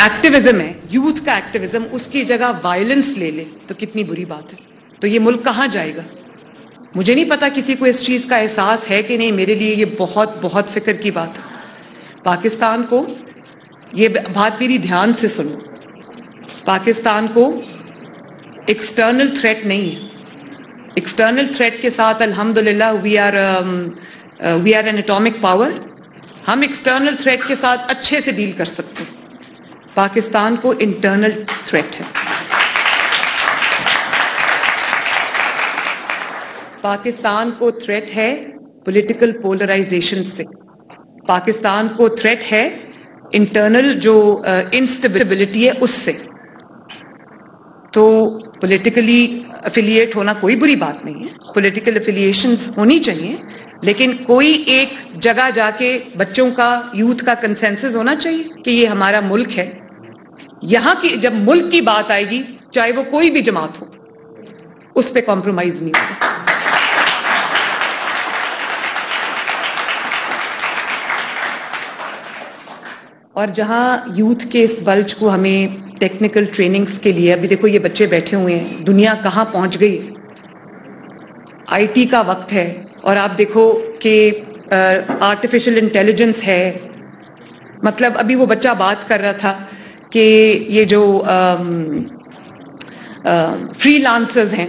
Activism ہے, youth کا activism, اس کی جگہ وائلنس لے لے تو کتنی بری بات ہے. تو یہ ملک کہاں جائے گا؟ مجھے نہیں پتا کسی کو اس چیز کا احساس ہے کہ نہیں. میرے لیے یہ بہت بہت فکر کی بات ہے. پاکستان کو, یہ بات میری دھیان سے سنو, پاکستان کو ایکسٹرنل تھریٹ نہیں ہے. ایکسٹرنل تھریٹ کے ساتھ الحمدللہ we are an atomic power. ہم ایکسٹرنل تھریٹ کے ساتھ اچھے سے ڈیل کر سکتے ہیں. پاکستان کو انٹرنل تھریٹ ہے. پاکستان کو تھریٹ ہے پولیٹیکل پولرائزیشن سے. پاکستان کو تھریٹ ہے انٹرنل جو انسٹیبلٹی ہے اس سے. تو پولیٹیکلی افیلیٹ ہونا کوئی بری بات نہیں ہے, پولیٹیکل افیلیشنز ہونی چاہیے, لیکن کوئی ایک جگہ جا کے بچوں کا, یوتھ کا کنسنسس ہونا چاہیے کہ یہ ہمارا ملک ہے. یہاں کی جب ملک کی بات آئے گی, چاہے وہ کوئی بھی جماعت ہو, اس پہ کمپرومائز نہیں ہوگا. اور جہاں یوتھ کے اس بلج کو ہمیں ٹیکنیکل ٹریننگز کے لیے, ابھی دیکھو یہ بچے بیٹھے ہوئے ہیں, دنیا کہاں پہنچ گئی. آئی ٹی کا وقت ہے, اور آپ دیکھو کہ آرٹیفیشل انٹیلیجنس ہے. مطلب ابھی وہ بچہ بات کر رہا تھا کہ یہ جو فری لانسرز ہیں,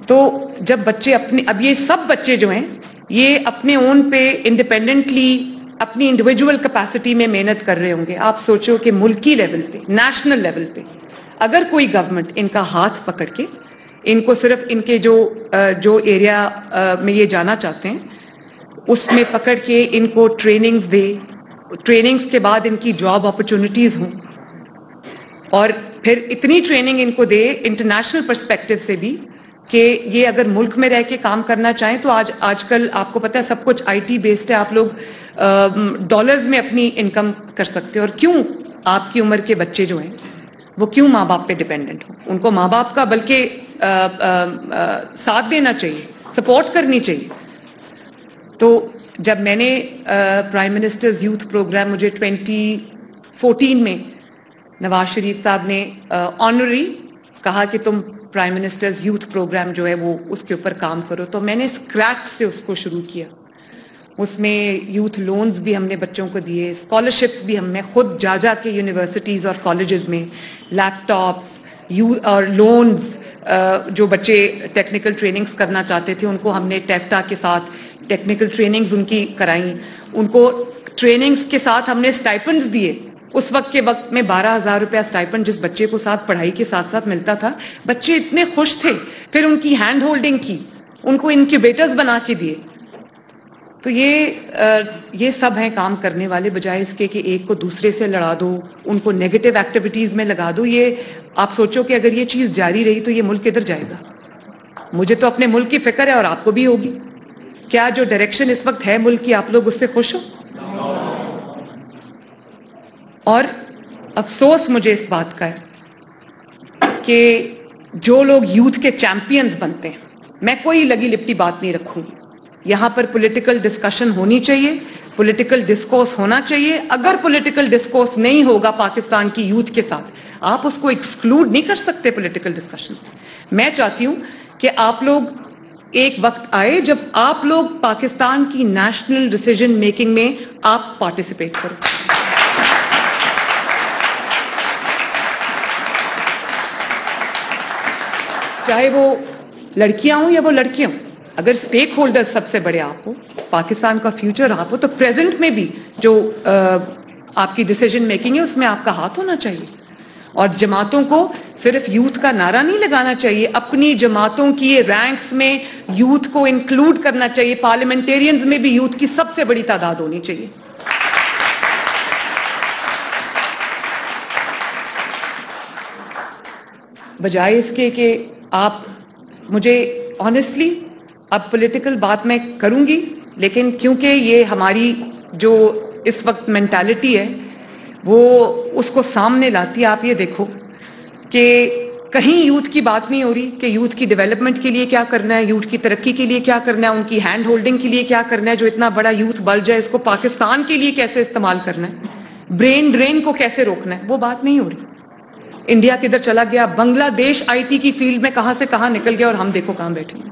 تو جب بچے اپنے, اب یہ سب بچے جو ہیں یہ اپنے اون پہ انڈیپینڈنٹلی اپنی انڈیویجول کیپیسٹی میں محنت کر رہے ہوں گے. آپ سوچو کہ ملکی لیول پہ, نیشنل لیول پہ اگر کوئی گورنمنٹ ان کا ہاتھ پکڑ کے ان کو صرف ان کے جو ایریا میں یہ جانا چاہتے ہیں اس میں پکڑ کے ان کو ٹریننگز دے, ٹریننگز کے بعد ان کی جاب اپرچونٹیز ہوں, اور پھر اتنی ٹریننگ ان کو دے انٹرنیشنل پرسپیکٹو سے بھی کہ یہ اگر ملک میں رہ کے کام کرنا چاہیں تو آج کل آپ کو پتہ ہے سب کچھ آئی ٹی بیسڈ ہے. آپ لوگ ڈالرز میں اپنی انکم کر سکتے ہو. اور کیوں آپ کی عمر کے بچے جو ہیں وہ کیوں ماں باپ پہ ڈیپینڈنٹ ہوں؟ ان کو ماں باپ کا بلکہ ساتھ دینا چاہیے, سپورٹ کرنی چاہیے. تو جب میں نے پرائم منسٹرز یوتھ پروگرام, مجھے 2014 میں نواز شریف صاحب نے آنرری کہا کہ تم پرائم منسٹرز یوتھ پروگرام جو ہے وہ اس کے اوپر کام کرو, تو میں نے اسکریچ سے اس کو شروع کیا. اس میں یوتھ لونز بھی ہم نے بچوں کو دیے, اسکالرشپس بھی ہم نے خود جا کے یونیورسٹیز اور کالجز میں لیپ ٹاپس اور لونز, جو بچے ٹیکنیکل ٹریننگز کرنا چاہتے تھے ان کو ہم نے ٹیفٹا کے ساتھ ٹیکنیکل ٹریننگز ان کی کرائیں. ان کو ٹریننگز کے ساتھ ہم نے اسٹائپنڈز دیے. اس وقت کے وقت میں 12,000 روپیہ اسٹائپنڈ جس بچے کو ساتھ پڑھائی کے ساتھ ساتھ ملتا تھا. بچے اتنے خوش تھے. پھر ان کی ہینڈ ہولڈنگ کی, ان کو انکیوبیٹرز بنا کے دیے. تو یہ سب ہیں کام کرنے والے, بجائے اس کے کہ ایک کو دوسرے سے لڑا دو, ان کو نیگیٹو ایکٹیویٹیز میں لگا دو. یہ آپ سوچو کہ اگر یہ چیز جاری رہی تو یہ ملک کدھر جائے گا. مجھے تو اپنے ملک کی فکر ہے اور آپ کو بھی ہوگی. کیا جو ڈائریکشن اس وقت ہے ملک کی, آپ لوگ اس سے خوش ہو؟ اور افسوس مجھے اس بات کا ہے کہ جو لوگ یوتھ کے چیمپئنز بنتے ہیں, میں کوئی لگی لپٹی بات نہیں رکھوں گی. یہاں پر پولیٹیکل ڈسکشن ہونی چاہیے, پولیٹیکل ڈسکورس ہونا چاہیے. اگر پولیٹیکل ڈسکورس نہیں ہوگا پاکستان کی یوتھ کے ساتھ, آپ اس کو ایکسکلوڈ نہیں کر سکتے پولیٹیکل ڈسکشن. میں چاہتی ہوں کہ آپ لوگ, ایک وقت آئے جب آپ لوگ پاکستان کی نیشنل ڈیسیژن میکنگ میں آپ پارٹیسپیٹ کرو. چاہے وہ لڑکیاں ہوں یا وہ لڑکے ہوں, اگر اسٹیک ہولڈر سب سے بڑے آپ ہو, پاکستان کا فیوچر آپ ہو, تو پریزنٹ میں بھی جو آپ کی ڈیسیژن میکنگ ہے اس میں آپ کا ہاتھ ہونا چاہیے. اور جماعتوں کو صرف یوتھ کا نعرہ نہیں لگانا چاہیے, اپنی جماعتوں کی رینکس میں یوتھ کو انکلوڈ کرنا چاہیے. پارلیمنٹیرینز میں بھی یوتھ کی سب سے بڑی تعداد ہونی چاہیے. بجائے اس کے کہ آپ, مجھے آنیسٹلی اب پولیٹیکل بات میں کروں گی, لیکن کیونکہ یہ ہماری جو اس وقت مینٹالٹی ہے وہ اس کو سامنے لاتی ہے. آپ یہ دیکھو کہ کہیں یوتھ کی بات نہیں ہو رہی کہ یوتھ کی ڈیولپمنٹ کے لیے کیا کرنا ہے, یوتھ کی ترقی کے لیے کیا کرنا ہے, ان کی ہینڈ ہولڈنگ کے لیے کیا کرنا ہے. جو اتنا بڑا یوتھ بلج ہے اس کو پاکستان کے لیے کیسے استعمال کرنا ہے. برین ڈرین کو کیسے روکنا ہے، وہ بات نہیں ہو رہی. انڈیا کدھر چلا گیا، بنگلہ دیش آئی ٹی کی فیلڈ میں کہاں سے کہاں نکل گیا، اور ہم دیکھو کہاں بیٹھے ہیں.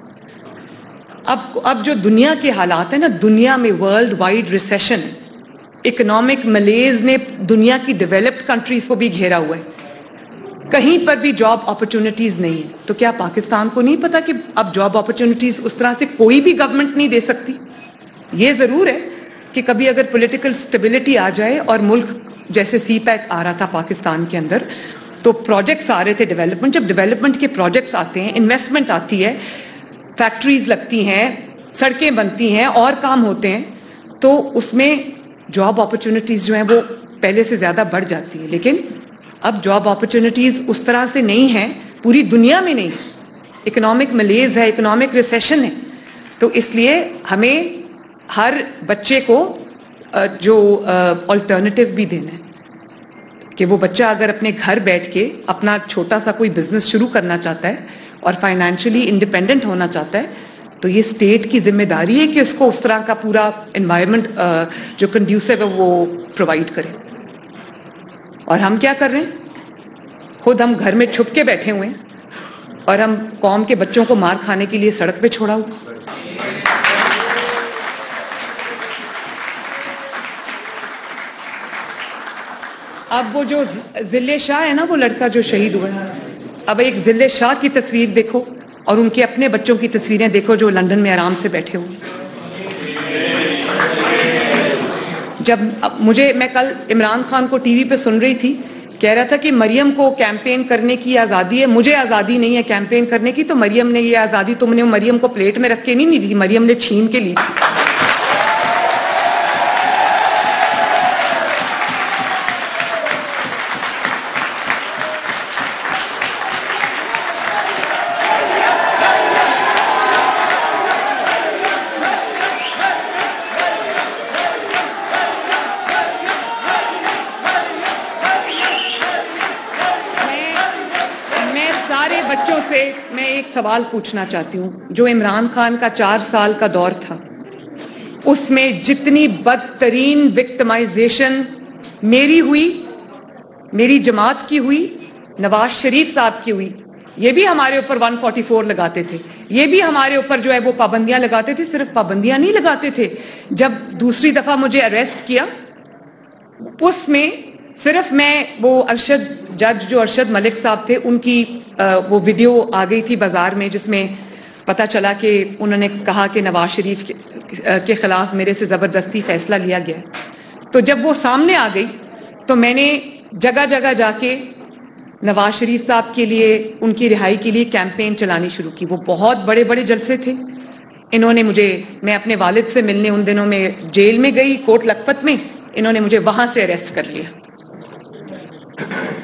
اب جو دنیا کے حالات ہیں نا، دنیا میں ورلڈ وائڈ ریسیشن، اکنامک ملیز نے دنیا کی ڈیولپڈ کنٹریز کو بھی گھیرا ہوا ہے، کہیں پر بھی جاب اپرچونٹیز نہیں ہے. تو کیا پاکستان کو نہیں پتا کہ اب جاب اپرچونٹیز اس طرح سے کوئی بھی گورنمنٹ نہیں دے سکتی؟ یہ ضرور ہے کہ کبھی اگر پولیٹیکل سٹیبلٹی آ جائے، اور ملک جیسے سی پیک آ رہا تھا پاکستان کے اندر، تو پروجیکٹس آ رہے تھے ڈیولپمنٹ. جب ڈیولپمنٹ کے پروجیکٹس آتے ہیں، انویسٹمنٹ آتی ہے، فیکٹریز لگتی ہیں، سڑکیں بنتی ہیں، اور کام ہوتے ہیں، تو اس میں جاب اپرچونٹیز جو ہیں وہ پہلے سے زیادہ بڑھ جاتی ہیں. لیکن اب جاب اپرچونٹیز اس طرح سے نہیں ہیں، پوری دنیا میں نہیں. اکنامک ملیز ہے، اکنامک ریسیشن ہے. تو اس لیے ہمیں ہر بچے کو جو آلٹرنیٹو بھی دینا ہے کہ وہ بچہ اگر اپنے گھر بیٹھ کے اپنا چھوٹا سا کوئی بزنس شروع کرنا چاہتا ہے اور فائنینشلی انڈیپینڈنٹ ہونا چاہتا ہے، تو یہ اسٹیٹ کی ذمہ داری ہے کہ اس کو اس طرح کا پورا انوائرمنٹ جو کنڈیوسو ہے وہ پرووائڈ کرے. اور ہم کیا کر رہے ہیں؟ خود ہم گھر میں چھپ کے بیٹھے ہوئے ہیں، اور ہم قوم کے بچوں کو مار کھانے کے لیے سڑک پہ چھوڑا ہوا. اب وہ جو ذل شاہ ہے نا، وہ لڑکا جو شہید ہوا ہے، اب ایک ذل شاہ کی تصویر دیکھو اور ان کے اپنے بچوں کی تصویریں دیکھو جو لندن میں آرام سے بیٹھے ہوئے. جب میں کل عمران خان کو ٹی وی پہ سن رہی تھی، کہہ رہا تھا کہ مریم کو کیمپین کرنے کی آزادی ہے، مجھے آزادی نہیں ہے کیمپین کرنے کی. تو مریم نے یہ آزادی تم نے مریم کو پلیٹ میں رکھ کے نہیں دی، مریم نے چھین کے لی تھی. بچوں سے میں ایک سوال پوچھنا چاہتی ہوں. جو عمران خان کا 4 سال کا دور تھا، اس میں جتنی بدترین وکٹمائزیشن میری ہوئی، میری جماعت کی ہوئی، نواز شریف صاحب کی ہوئی، یہ بھی ہمارے اوپر 144 لگاتے تھے، یہ بھی ہمارے اوپر جو ہے وہ پابندیاں لگاتے تھے. صرف پابندیاں نہیں لگاتے تھے، جب دوسری دفعہ مجھے اریسٹ کیا، اس میں صرف میں وہ جج جو ارشد ملک صاحب تھے، ان کی وہ ویڈیو آ گئی تھی بازار میں، جس میں پتہ چلا کہ انہوں نے کہا کہ نواز شریف کے خلاف میرے سے زبردستی فیصلہ لیا گیا. تو جب وہ سامنے آ گئی تو میں نے جگہ جگہ جا کے نواز شریف صاحب کے لیے، ان کی رہائی کے لیے کیمپین چلانی شروع کی. وہ بہت بڑے بڑے جلسے تھے. انہوں نے میں اپنے والد سے ملنے ان دنوں میں جیل میں گئی، کوٹ لکھپت میں، انہوں نے مجھے وہاں سے اریسٹ کر لیا.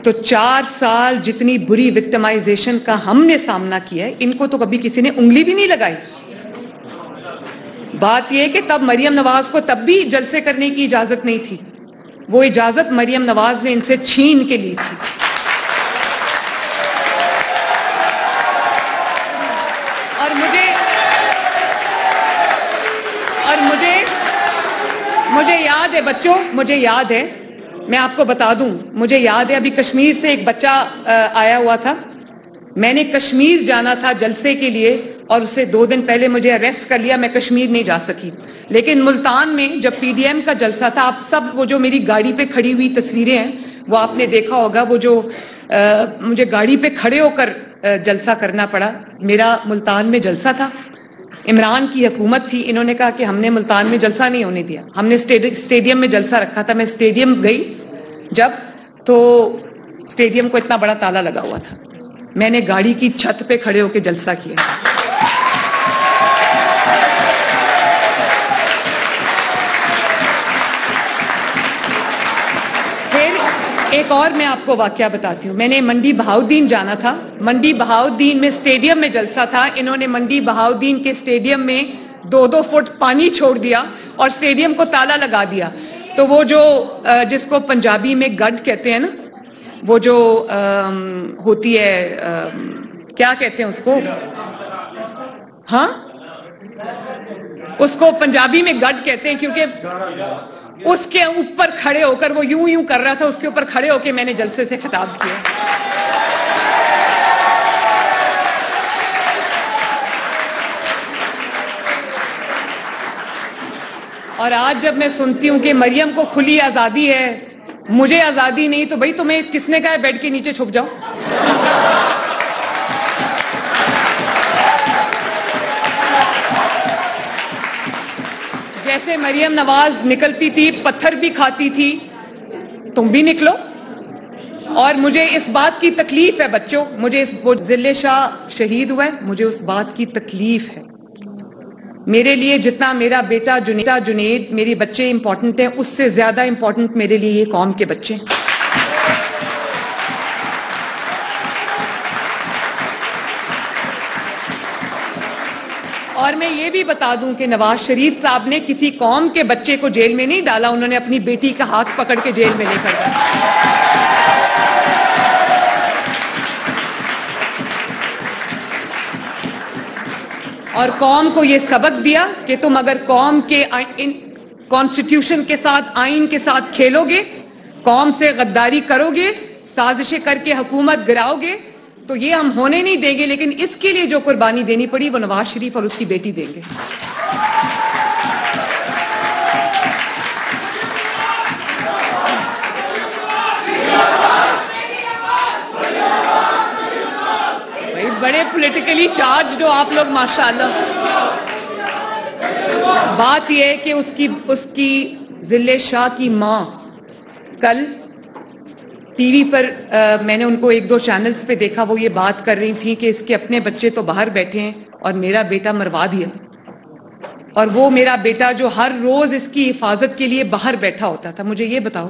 تو 4 سال جتنی بری وکٹمائزیشن کا ہم نے سامنا کیا ہے، ان کو تو کبھی کسی نے انگلی بھی نہیں لگائی. بات یہ ہے کہ تب مریم نواز کو تب بھی جلسے کرنے کی اجازت نہیں تھی، وہ اجازت مریم نواز نے ان سے چھین کے لی تھی. اور مجھے یاد ہے بچوں، مجھے یاد ہے، میں آپ کو بتا دوں، مجھے یاد ہے ابھی کشمیر سے ایک بچہ آیا ہوا تھا. میں نے کشمیر جانا تھا جلسے کے لیے، اور اس سے 2 دن پہلے مجھے اریسٹ کر لیا، میں کشمیر نہیں جا سکی. لیکن ملتان میں جب پی ڈی ایم کا جلسہ تھا، آپ سب وہ جو میری گاڑی پہ کھڑی ہوئی تصویریں ہیں وہ آپ نے دیکھا ہوگا، وہ جو مجھے گاڑی پہ کھڑے ہو کر جلسہ کرنا پڑا. میرا ملتان میں جلسہ تھا، عمران کی حکومت تھی، انہوں نے کہا کہ ہم نے ملتان میں جلسہ نہیں ہونے دیا، ہم نے اسٹیڈیم میں جلسہ رکھا تھا. میں اسٹیڈیم گئی جب، تو اسٹیڈیم کو اتنا بڑا تالا لگا ہوا تھا، میں نے گاڑی کی چھت پہ کھڑے ہو کے جلسہ کیا. پھر ایک اور میں آپ کو واقعہ بتاتی ہوں. میں نے منڈی بہاؤدین جانا تھا، منڈی بہاؤدین میں اسٹیڈیم میں جلسہ تھا. انہوں نے منڈی بہاؤدین کے اسٹیڈیم میں 2-2 فٹ پانی چھوڑ دیا اور اسٹیڈیم کو تالا لگا دیا. تو وہ جو جس کو پنجابی میں گڈ کہتے ہیں نا، وہ جو ہوتی ہے، کیا کہتے ہیں اس کو، ہاں اس کو پنجابی میں گڈ کہتے ہیں، کیونکہ اس کے اوپر کھڑے ہو کر وہ یوں یوں کر رہا تھا, اس کے اوپر کھڑے ہو کے میں نے جلسے سے خطاب کیا. اور آج جب میں سنتی ہوں کہ مریم کو کھلی آزادی ہے, مجھے آزادی نہیں, تو بھائی تمہیں کس نے کہا ہے بیڈ کے نیچے چھپ جاؤ؟ جیسے مریم نواز نکلتی تھی پتھر بھی کھاتی تھی, تم بھی نکلو. اور مجھے اس بات کی تکلیف ہے بچوں, مجھے وہ ذل شاہ شہید ہوا ہے, مجھے اس بات کی تکلیف ہے. میرے لیے جتنا میرا بیٹا جنید میری بچے امپورٹنٹ ہیں, اس سے زیادہ امپورٹنٹ میرے لیے یہ قوم کے بچے ہیں. اور میں یہ بھی بتا دوں کہ نواز شریف صاحب نے کسی قوم کے بچے کو جیل میں نہیں ڈالا, انہوں نے اپنی بیٹی کا ہاتھ پکڑ کے جیل میں لے کر گیا. اور قوم کو یہ سبق دیا کہ تم اگر قوم کے کانسٹیٹیوشن کے ساتھ, آئین کے ساتھ کھیلو گے, قوم سے غداری کرو گے, سازشیں کر کے حکومت گراؤ گے, تو یہ ہم ہونے نہیں دیں گے. لیکن اس کے لیے جو قربانی دینی پڑی وہ نواز شریف اور اس کی بیٹی دیں گے. بڑے پولیٹیکلی چارج جو آپ لوگ ماشاءاللہ. بات یہ ہے کہ اس کی ذل شاہ کی ماں کل ٹی وی پر میں نے ان کو ایک دو چینلز پہ دیکھا, وہ یہ بات کر رہی تھی کہ اس کے اپنے بچے تو باہر بیٹھے ہیں اور میرا بیٹا مروا دیا. اور وہ میرا بیٹا جو ہر روز اس کی حفاظت کے لیے باہر بیٹھا ہوتا تھا. مجھے یہ بتاؤ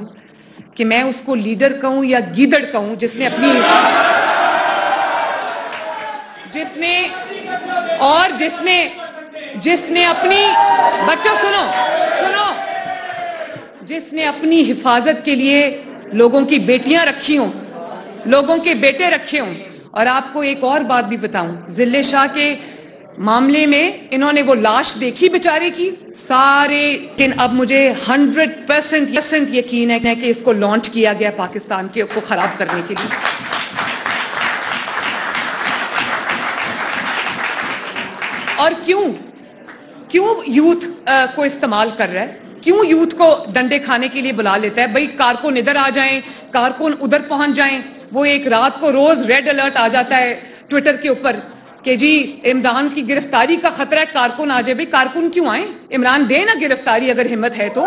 کہ میں اس کو لیڈر کہوں یا گیدڑ کہوں جس نے اپنی اپنی بچوں سنو جس نے اپنی حفاظت کے لیے لوگوں کی بیٹیاں رکھی ہوں, لوگوں کے بیٹے رکھے ہوں. اور آپ کو ایک اور بات بھی بتاؤں, ذل شاہ کے معاملے میں انہوں نے وہ لاش دیکھی بیچارے کی سارے, لیکن اب مجھے 100% یقین ہے کہ اس کو لانچ کیا گیا پاکستان کو خراب کرنے کے لیے. اور کیوں یوتھ کو استعمال کر رہا ہے, کیوں یوتھ کو ڈنڈے کھانے کے لیے بلا لیتا ہے؟ بھائی کارکن ادھر آ جائیں, کارکن ادھر پہنچ جائیں. وہ ایک رات کو روز ریڈ الرٹ آ جاتا ہے ٹویٹر کے اوپر کہ جی عمران کی گرفتاری کا خطرہ ہے, کارکن آ جائے. بھائی کارکن کیوں آئیں, عمران دے نا گرفتاری اگر ہمت ہے تو.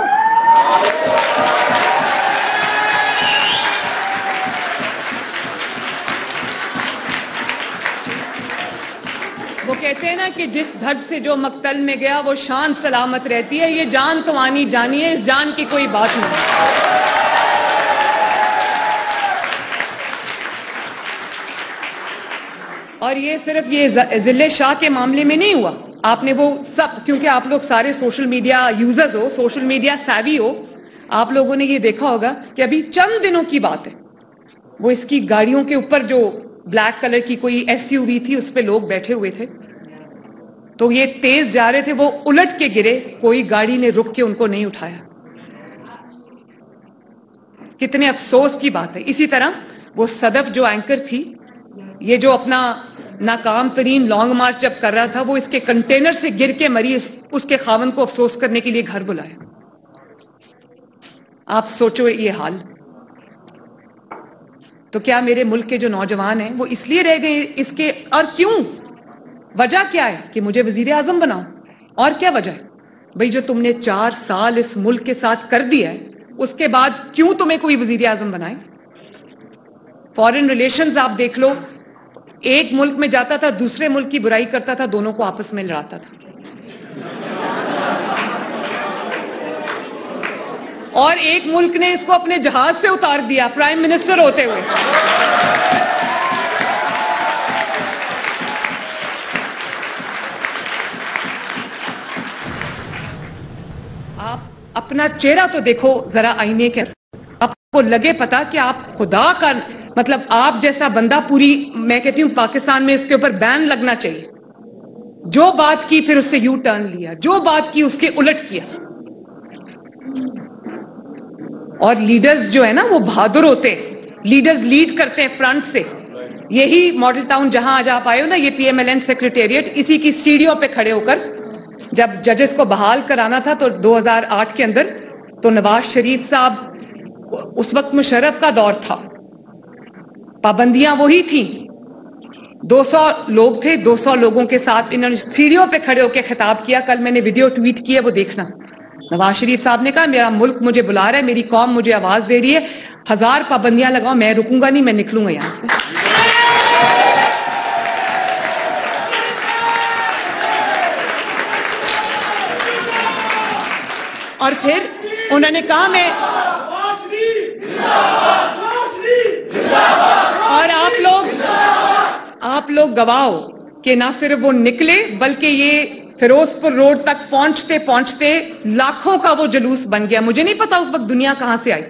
وہ کہتے ہیں نا کہ جس دھڑ سے جو مقتل میں گیا وہ شان سلامت رہتی ہے. یہ جان تو آنی جانی ہے, اس جان کی کوئی بات نہیں. اور یہ صرف یہ ذل شاہ کے معاملے میں نہیں ہوا. آپ نے وہ سب, کیونکہ آپ لوگ سارے سوشل میڈیا یوزرز ہو, سوشل میڈیا سیوی ہو, آپ لوگوں نے یہ دیکھا ہوگا کہ ابھی چند دنوں کی بات ہے, وہ اس کی گاڑیوں کے اوپر جو بلیک کلر کی کوئی SUV تھی اس پہ لوگ بیٹھے ہوئے تھے, تو یہ تیز جا رہے تھے, وہ الٹ کے گرے, کوئی گاڑی نے رک کے ان کو نہیں اٹھایا. کتنے افسوس کی بات ہے. اسی طرح وہ صدف جو اینکر تھی, یہ جو اپنا ناکام ترین لانگ مارچ جب کر رہا تھا, وہ اس کے کنٹینر سے گر کے مری, اس کے خاوند کو افسوس کرنے کے لیے گھر بلایا. آپ سوچو یہ حال. تو کیا میرے ملک کے جو نوجوان ہیں وہ اس لیے رہ گئے اس کے, اور کیوں, وجہ کیا ہے کہ مجھے وزیر اعظم بناؤ؟ اور کیا وجہ ہے؟ بھئی جو تم نے 4 سال اس ملک کے ساتھ کر دیا ہے, اس کے بعد کیوں تمہیں کوئی وزیر اعظم بنائے؟ فارن ریلیشنز آپ دیکھ لو, ایک ملک میں جاتا تھا, دوسرے ملک کی برائی کرتا تھا, دونوں کو آپس میں لڑاتا تھا. اور ایک ملک نے اس کو اپنے جہاز سے اتار دیا پرائم منسٹر ہوتے ہوئے. آپ اپنا چہرہ تو دیکھو ذرا آئینے کے, آپ کو لگے پتا کہ آپ خدا کا, مطلب آپ جیسا بندہ پوری, میں کہتی ہوں پاکستان میں اس کے اوپر بین لگنا چاہیے. جو بات کی پھر اس سے یو ٹرن لیا, جو بات کی اس کے الٹ کیا. اور لیڈرز جو ہے نا وہ بہادر ہوتے ہیں, لیڈرز لیڈ کرتے ہیں فرنٹ سے. یہی ماڈل ٹاؤن جہاں آج آپ آئے ہو نا, یہ P M L N secretariat, اسی کی سیڑھیوں پہ کھڑے ہو کر جب ججز کو بحال کرانا تھا تو 2008 کے اندر, تو نواز شریف صاحب اس وقت مشرف کا دور تھا, پابندیاں وہی تھیں, 200 لوگ تھے, 200 لوگوں کے ساتھ انہوں نے سیڑھیوں پہ کھڑے ہو کے خطاب کیا. کل میں نے ویڈیو ٹویٹ کی ہے, وہ دیکھنا. نواز شریف صاحب نے کہا میرا ملک مجھے بلا رہا ہے, میری قوم مجھے آواز دے رہی ہے, 1000 پابندیاں لگاؤ, میں رکوں گا نہیں, میں نکلوں گا یہاں سے. اور پھر انہوں نے کہا میں, اور آپ لوگ گواہ ہو کہ نہ صرف وہ نکلے بلکہ یہ فیروز پور روڈ تک پہنچتے پہنچتے لاکھوں کا وہ جلوس بن گیا. مجھے نہیں پتا اس وقت دنیا کہاں سے آئی,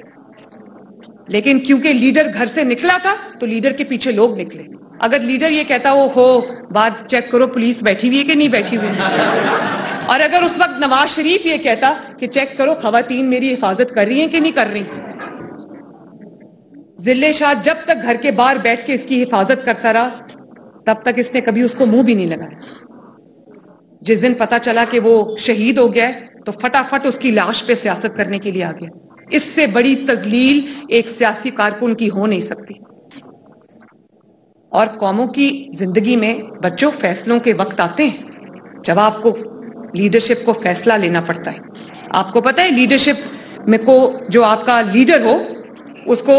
لیکن کیونکہ لیڈر گھر سے نکلا تھا تو لیڈر کے پیچھے لوگ نکلے. اگر لیڈر یہ کہتا ہو بات چیک کرو پولیس بیٹھی ہوئی ہے کہ نہیں بیٹھی ہوئی, اور اگر اس وقت نواز شریف یہ کہتا کہ چیک کرو خواتین میری حفاظت کر رہی ہیں کہ نہیں کر رہی, ذلے شاہ جب تک گھر کے باہر بیٹھ کے اس کی حفاظت کرتا رہا تب تک اس نے کبھی اس کو منہ بھی نہیں لگایا. جس دن پتا چلا کہ وہ شہید ہو گیا تو فٹافٹ اس کی لاش پہ سیاست کرنے کے لیے آ گیا. اس سے بڑی تذلیل ایک سیاسی کارکن کی ہو نہیں سکتی. اور قوموں کی زندگی میں بچوں فیصلوں کے وقت آتے ہیں جب آپ کو لیڈرشپ کو فیصلہ لینا پڑتا ہے. آپ کو پتہ ہے لیڈرشپ میں کو جو آپ کا لیڈر ہو اس کو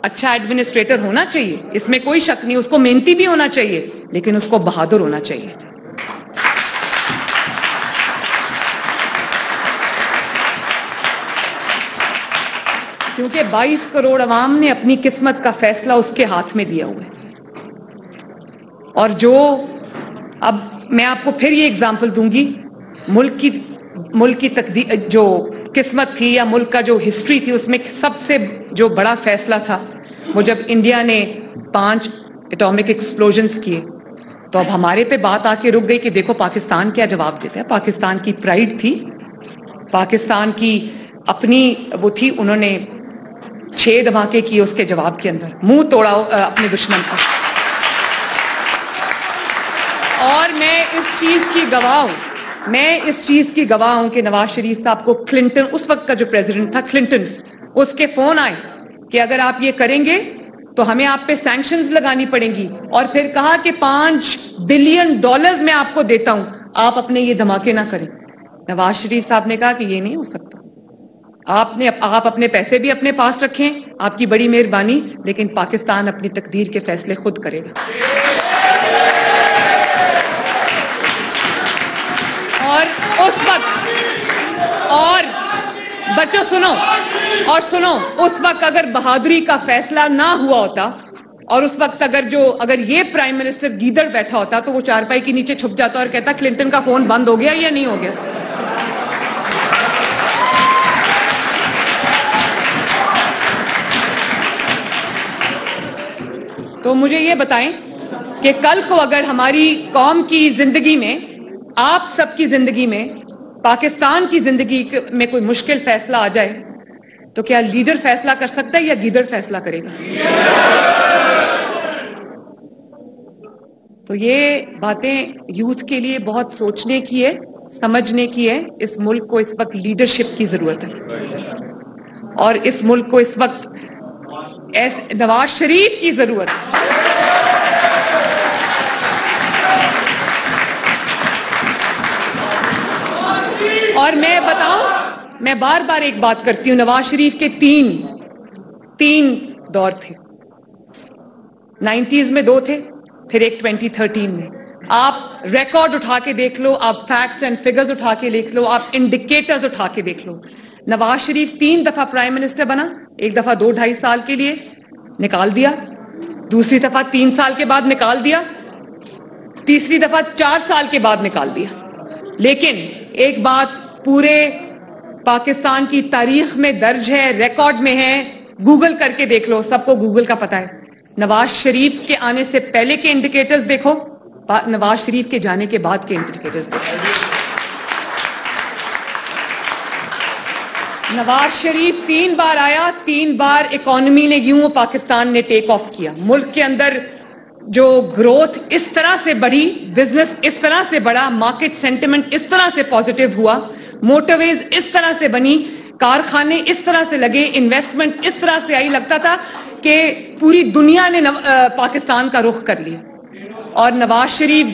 اچھا ایڈمنسٹریٹر ہونا چاہیے, اس میں کوئی شک نہیں, اس کو محنتی بھی ہونا چاہیے, لیکن اس کو بہادر ہونا چاہیے. کیونکہ 22 کروڑ عوام نے اپنی قسمت کا فیصلہ اس کے ہاتھ میں دیا ہوا ہے. اور جو اب میں آپ کو پھر یہ اگزامپل دوں گی, ملک کی تقدیر جو قسمت تھی یا ملک کا جو ہسٹری تھی, اس میں سب سے جو بڑا فیصلہ تھا وہ جب انڈیا نے 5 اٹامک ایکسپلوژنز کیے, تو اب ہمارے پہ بات آ کے رک گئی کہ دیکھو پاکستان کیا جواب دیتا ہے. پاکستان کی پرائیڈ تھی, پاکستان کی اپنی وہ تھی, انہوں نے 6 دھماکے کیے اس کے جواب کے اندر, منہ توڑا اپنے دشمن کا. اور میں اس چیز کی گواہ ہوں کہ نواز شریف صاحب کو کلنٹن, اس وقت کا جو پریزیڈنٹ تھا کلنٹن, اس کے فون آئے کہ اگر آپ یہ کریں گے تو ہمیں آپ پہ سینکشنز لگانی پڑیں گی, اور پھر کہا کہ $5 بلین میں آپ کو دیتا ہوں, آپ اپنے یہ دھماکے نہ کریں. نواز شریف صاحب نے کہا کہ یہ نہیں ہو سکتا, آپ اپنے پیسے بھی اپنے پاس رکھیں, آپ کی بڑی مہربانی, لیکن پاکستان اپنی تقدیر کے فیصلے خود کرے گا. اور اس وقت, اور بچوں سنو, اس وقت اگر بہادری کا فیصلہ نہ ہوا ہوتا, اور اس وقت اگر یہ پرائم منسٹر گیدڑ بیٹھا ہوتا تو وہ چارپائی کے نیچے چھپ جاتا اور کہتا کلنٹن کا فون بند ہو گیا یا نہیں ہو گیا. تو مجھے یہ بتائیں کہ کل کو اگر ہماری قوم کی زندگی میں, آپ سب کی زندگی میں, پاکستان کی زندگی میں کوئی مشکل فیصلہ آ جائے تو کیا لیڈر فیصلہ کر سکتا ہے یا گیدڑ فیصلہ کرے گا؟ تو یہ باتیں یوتھ کے لیے بہت سوچنے کی ہے, سمجھنے کی ہے. اس ملک کو اس وقت لیڈرشپ کی ضرورت ہے, اور اس ملک کو اس وقت نواز شریف کی ضرورت ہے. اور میں بتاؤں, میں بار بار ایک بات کرتی ہوں, نواز شریف کے تین دور تھے. 90s میں 2 تھے, پھر ایک 2013 میں. آپ ریکارڈ اٹھا کے دیکھ لو, آپ فیکٹس اینڈ فگرز اٹھا کے دیکھ لو, آپ انڈیکیٹرز اٹھا کے دیکھ لو. نواز شریف 3 دفعہ پرائم منسٹر بنا, ایک دفعہ 2-2.5 سال کے لیے نکال دیا, دوسری دفعہ 3 سال کے بعد نکال دیا, تیسری دفعہ 4 سال کے بعد نکال دیا. لیکن ایک بات پورے پاکستان کی تاریخ میں درج ہے, ریکارڈ میں ہے, گوگل کر کے دیکھ لو, سب کو گوگل کا پتہ ہے. نواز شریف کے آنے سے پہلے کے انڈیکیٹرز دیکھو, نواز شریف کے جانے کے بعد کے انڈیکیٹرز دیکھو. نواز شریف 3 بار آیا, 3 بار اکانومی نے یوں پاکستان نے ٹیک آف کیا. ملک کے اندر جو گروتھ اس طرح سے بڑھی, بزنس اس طرح سے بڑھا, مارکیٹ سینٹیمنٹ اس طرح سے پازیٹیو ہوا, موٹر ویز اس طرح سے بنی, کارخانے اس طرح سے لگے, انویسٹمنٹ اس طرح سے آئی, لگتا تھا کہ پوری دنیا نے پاکستان کا رخ کر لیا. اور نواز شریف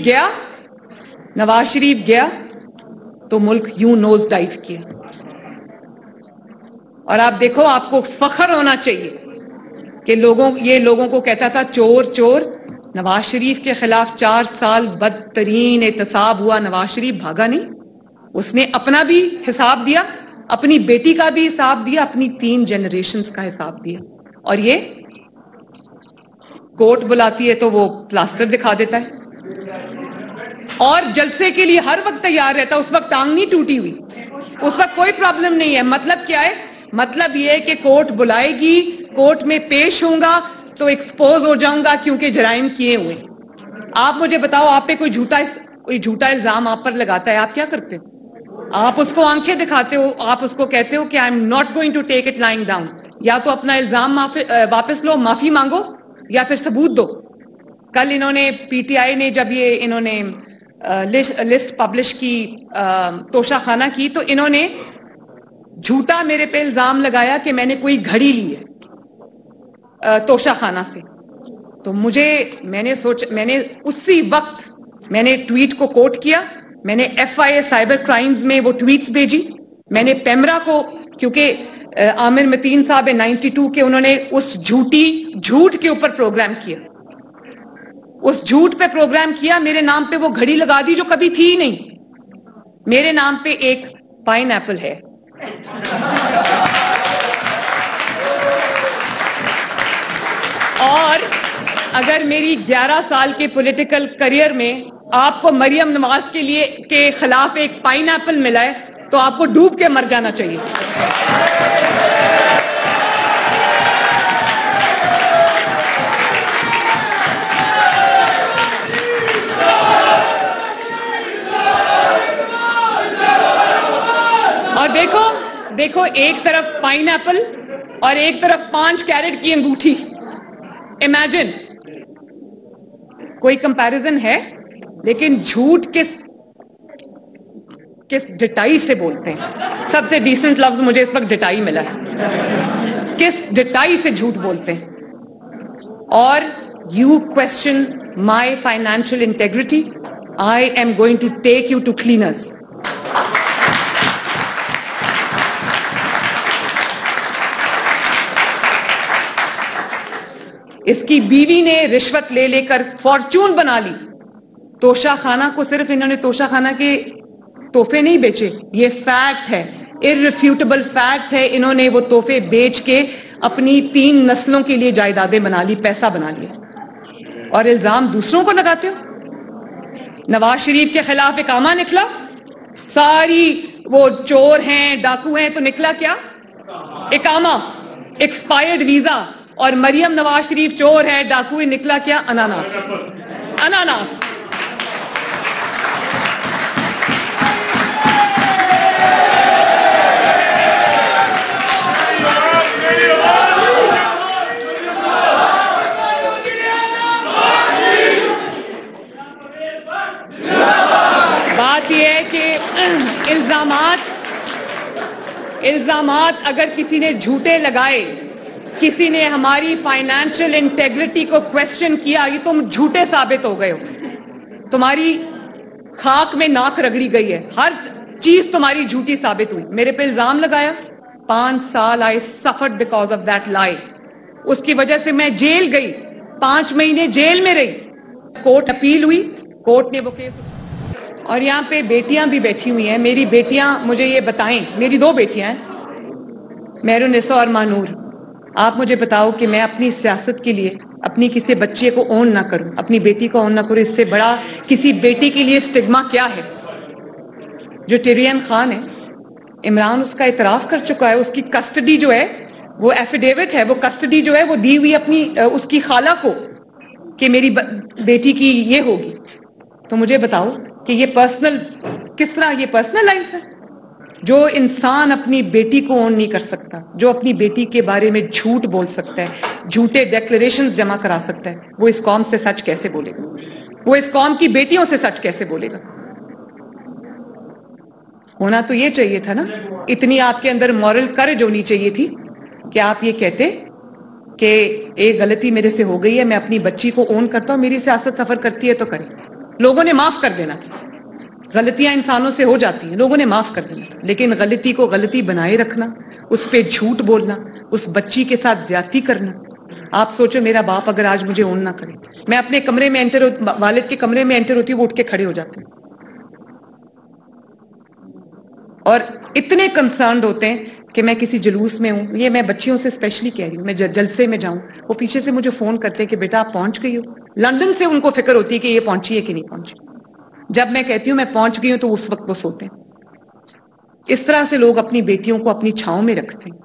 گیا تو ملک یوں نوز ڈائیو کیا. اور آپ دیکھو, آپ کو فخر ہونا چاہیے کہ لوگوں کو کہتا تھا چور چور. نواز شریف کے خلاف 4 سال بدترین احتساب ہوا, نواز شریف بھاگا نہیں. اس نے اپنا بھی حساب دیا, اپنی بیٹی کا بھی حساب دیا, اپنی 3 جنریشنز کا حساب دیا. اور یہ کورٹ بلاتی ہے تو وہ پلاسٹر دکھا دیتا ہے, اور جلسے کے لیے ہر وقت تیار رہتا. اس وقت ٹانگ نہیں ٹوٹی ہوئی, اس وقت کوئی پرابلم نہیں ہے. مطلب کیا ہے؟ مطلب یہ ہے کہ کورٹ بلائے گی, کورٹ میں پیش ہوں گا تو ایکسپوز ہو جاؤں گا کیونکہ جرائم کیے ہوئے. آپ مجھے بتاؤ, آپ پہ کوئی جھوٹا الزام آپ پر لگاتا ہے, آپ کیا کرتے ہو؟ آپ اس کو آنکھیں دکھاتے ہو, آپ اس کو کہتے ہو کہ I am not going to take it lying down. یا تو اپنا الزام واپس لو, معافی مانگو, یا پھر ثبوت دو. کل انہوں نے پی ٹی آئی نے جب انہوں نے لسٹ پبلش کی توشہ خانہ کی, تو انہوں نے جھوٹا میرے پہ الزام لگایا کہ میں نے کوئی گھڑی لی ہے توشہ خانہ سے. تو میں نے اسی وقت میں نے ٹویٹ کو کوٹ کیا, میں نے FIA سائبر کرائمز میں وہ ٹویٹس بھیجی, میں نے پیمرا کو, کیونکہ عامر متین صاحب 92 کے, انہوں نے اس جھوٹ کے اوپر پروگرام کیا, اس جھوٹ پہ پروگرام کیا, میرے نام پہ وہ گھڑی لگا دی جو کبھی تھی ہی نہیں. میرے نام پہ ایک پائن ایپل ہے. اور اگر میری 11 سال کے پولیٹیکل کریئر میں آپ کو مریم نواز کے خلاف ایک پائن ایپل ملا ہے تو آپ کو ڈوب کے مر جانا چاہیے. اور دیکھو ایک طرف پائن ایپل اور ایک طرف 5 کیرٹ کی انگوٹھی. امیجن, کوئی کمپیریزن ہے؟ لیکن جھوٹ کس ڈٹائی سے بولتے ہیں. سب سے ڈیسنٹ لفظ مجھے اس وقت ڈٹائی ملا ہے. کس ڈٹائی سے جھوٹ بولتے ہیں. اور you question my financial integrity, I am going to take you to cleaners. اس کی بیوی نے رشوت لے کر فارچون بنا لی. توشہ خانہ کو صرف انہوں نے توشہ خانہ کے تحفے نہیں بیچے, یہ فیکٹ ہے, irrefutable فیکٹ ہے. انہوں نے وہ تحفے بیچ کے اپنی 3 نسلوں کے لیے جائیدادیں بنا لی, پیسہ بنا لیا. اور الزام دوسروں کو لگاتے ہو. نواز شریف کے خلاف اقامہ نکلا, ساری وہ چور ہیں, ڈاکو ہیں, تو نکلا کیا؟ اقامہ, ایکسپائرڈ ویزا. اور مریم نواز شریف چور ہے, ڈاکو ہے, نکلا کیا؟ اناناس. بات یہ ہے کہ الزامات اگر کسی نے جھوٹے لگائے, کسی نے ہماری فائنینشیل انٹیگریٹی کو کوسچن کیا, یہ تم جھوٹے ثابت ہو گئے ہو. تمہاری خاک میں ناک رگڑی گئی ہے, ہر چیز تمہاری جھوٹی ثابت ہوئی. میرے پہ الزام لگایا, 5 سال I suffered because of that lie. اس کی وجہ سے میں جیل گئی, 5 مہینے جیل میں رہی. کورٹ اپیل ہوئی, کورٹ نے وہ کیس. اور یہاں پہ بیٹیاں بھی بیٹھی ہوئی ہیں. میری بیٹیاں مجھے یہ بتائیں, میری 2 بیٹیاں ہیں, مہرالنساء اور مانور. آپ مجھے بتاؤ کہ میں اپنی سیاست کے لیے اپنی کسی بچے کو اون نہ کروں, اپنی بیٹی کو اون نہ کروں, اس سے بڑا کسی بیٹی کے لیے اسٹگما کیا ہے؟ جو ٹیرین خان ہے, عمران اس کا اعتراف کر چکا ہے. اس کی کسٹڈی جو ہے وہ ایفیڈیوٹ ہے, وہ کسٹڈی جو ہے وہ دی ہوئی اپنی اس کی خالہ کو کہ میری بیٹی کی یہ ہوگی. تو مجھے بتاؤ کہ یہ پرسنل, کس طرح یہ پرسنل لائف ہے؟ جو انسان اپنی بیٹی کو اون نہیں کر سکتا, جو اپنی بیٹی کے بارے میں جھوٹ بول سکتا ہے, جھوٹے ڈیکلریشنز جمع کرا سکتا ہے, وہ اس قوم سے سچ کیسے بولے گا؟ وہ اس قوم کی بیٹیوں سے سچ کیسے بولے گا؟ ہونا تو یہ چاہیے تھا نا, اتنی آپ کے اندر مورل کریج ہونی چاہیے تھی کہ آپ یہ کہتے کہ ایک غلطی میرے سے ہو گئی ہے, میں اپنی بچی کو اون کرتا ہوں, میری سیاست سفر کرتی ہے تو کرے, لوگوں نے معاف کر دینا تھا. غلطیاں انسانوں سے ہو جاتی ہیں, لوگوں نے معاف کر دینا تھا, لیکن غلطی کو غلطی بنائے رکھنا, اس پہ جھوٹ بولنا, اس بچی کے ساتھ زیادتی کرنا. آپ سوچو میرا باپ اگر آج مجھے اون نہ کرے, میں اپنے کمرے میں والد کے کمرے میں انٹر ہوتی ہوں, وہ اٹھ کے کھڑے ہو جاتے ہیں اور اتنے کنسرنڈ ہوتے ہیں کہ میں کسی جلوس میں ہوں, یہ میں بچیوں سے اسپیشلی کہہ رہی ہوں, میں جلسے میں جاؤں, وہ پیچھے سے مجھے فون کرتے ہیں کہ بیٹا آپ پہنچ گئی ہو. لندن سے ان کو فکر ہوتی ہے کہ یہ پہنچی ہے کہ نہیں پہنچی. جب میں کہتی ہوں میں پہنچ گئی ہوں تو اس وقت وہ سوتے ہیں. اس طرح سے لوگ اپنی بیٹیوں کو اپنی چھاؤں میں رکھتے ہیں.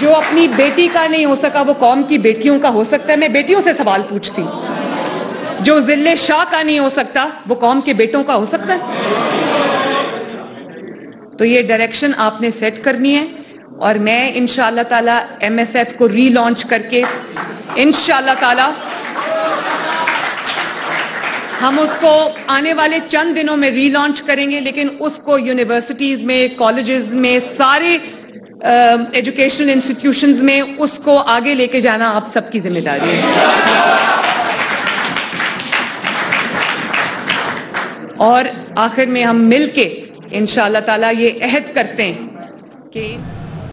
جو اپنی بیٹی کا نہیں ہو سکا وہ قوم کی بیٹیوں کا ہو سکتا ہے. میں بیٹیوں سے سوال پوچھتی ہوں, جو ذل شاہ کا نہیں ہو سکتا وہ قوم کے بیٹوں کا ہو سکتا ہے؟ تو یہ ڈائریکشن آپ نے سیٹ کرنی ہے, اور میں انشاءاللہ تعالی ایم ایس ایف کو ری لانچ کر کے انشاءاللہ تعالی ہم اس کو آنے والے چند دنوں میں ری لانچ کریں گے, لیکن اس کو یونیورسٹیز میں, کالجز میں, سارے ایجوکیشنل انسٹیٹیوشنز میں اس کو آگے لے کے جانا آپ سب کی ذمہ داری ہے. اور آخر میں ہم مل کے انشاءاللہ تعالی یہ عہد کرتے ہیں کہ